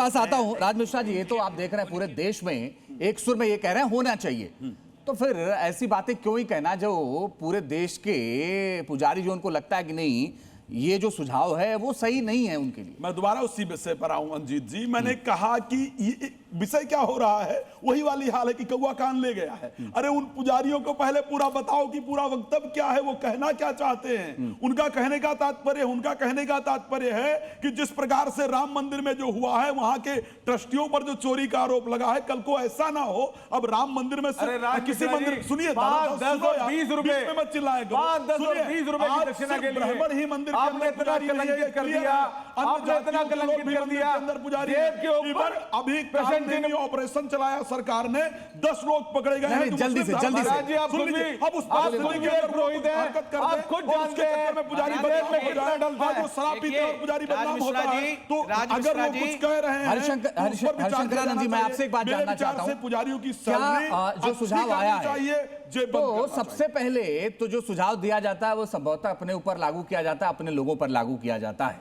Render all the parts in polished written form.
पास आता हूं। राज मिश्रा जी, ये तो आप देख रहे हैं पूरे देश में एक सुर में ये कह रहे हैं होना चाहिए, तो फिर ऐसी बातें क्यों ही कहना जो पूरे देश के पुजारी जो उनको लगता है कि नहीं ये जो सुझाव है वो सही नहीं है उनके लिए। मैं दोबारा उसी विषय पर आऊं अंजीत जी। मैंने कहा कि विषय क्या हो रहा है, वही वाली हाल है कि कौवा कान ले गया है। अरे उन पुजारियों को पहले पूरा बताओ कि पूरा वक्तव्य क्या है, वो कहना क्या चाहते हैं। उनका कहने का तात्पर्य है कि जिस प्रकार से राम मंदिर में जो हुआ है, वहां के ट्रस्टियों पर जो चोरी का आरोप लगा है, कल को ऐसा ना हो अब राम मंदिर में से किसी मंदिर, सुनिए 20 रुपए मत चिल्लाएं, 20 रुपए की दक्षिणा के लिए ब्राह्मण ही मंदिर आपने इतना कलंकित कर दिया, आपने इतना कलंकित कर दिया अंदर पुजारी जेब के ऊपर। अभी में ऑपरेशन चलाया सरकार ने, 10 लोग पकड़े गए हैं। जल्दी से आप खुद भी पुरोहित हैं, आप खुद जानते हैं पुजारी शराब पीते और पुजारी बदनाम होता है। तो अगर वो कुछ कह रहे हैं, हरिशंकरानंद जी, मैं आपसे एक बात जानना चाहता हूं, पुजारियों की जो सुझाव आया है तो सबसे पहले पहले तो जो सुझाव दिया जाता है वो संभवतः अपने ऊपर लागू किया जाता है, अपने लोगों पर लागू किया जाता है।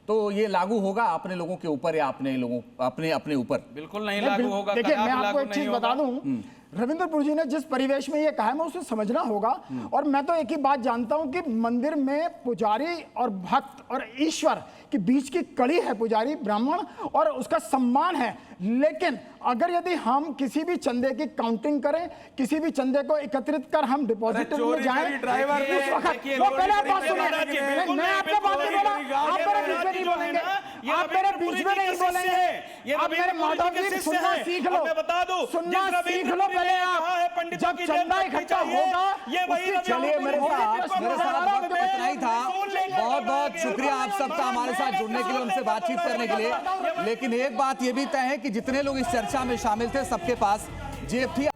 तो ये लागू होगा अपने लोगों के ऊपर या अपने ऊपर? बिल्कुल नहीं लागू होगा। देखिए मैं आपको एक चीज बता दूं, रविंद्रपुर जी ने जिस परिवेश में ये कहा है मैं उसे समझना होगा। और मैं तो एक ही बात जानता हूं कि मंदिर में पुजारी और भक्त और ईश्वर के बीच की कड़ी है पुजारी ब्राह्मण, और उसका सम्मान है। लेकिन अगर यदि हम किसी भी चंदे की काउंटिंग करें, किसी भी चंदे को एकत्रित कर हम डिपॉजिट में जाएं, उस वक्त वो पहले आप बात सुनिए, मैं आपको बात नहीं बोला, आप मेरे बीच में नहीं बोलेंगे, आप मेरे बीच में नहीं बोलेंगे, आप मेरे माधव जी सुनना सीख लो, सुनना सीख लो पहले आप। जब चंदा इकट्ठा होगा चलिए मेरे साथ इतना ही था। बहुत बहुत शुक्रिया आप सबका हमारे साथ जुड़ने के लिए, हमसे बातचीत करने के लिए। लेकिन एक बात ये भी तय है कि जितने लोग इस चर्चा में शामिल थे सबके पास जेब थी।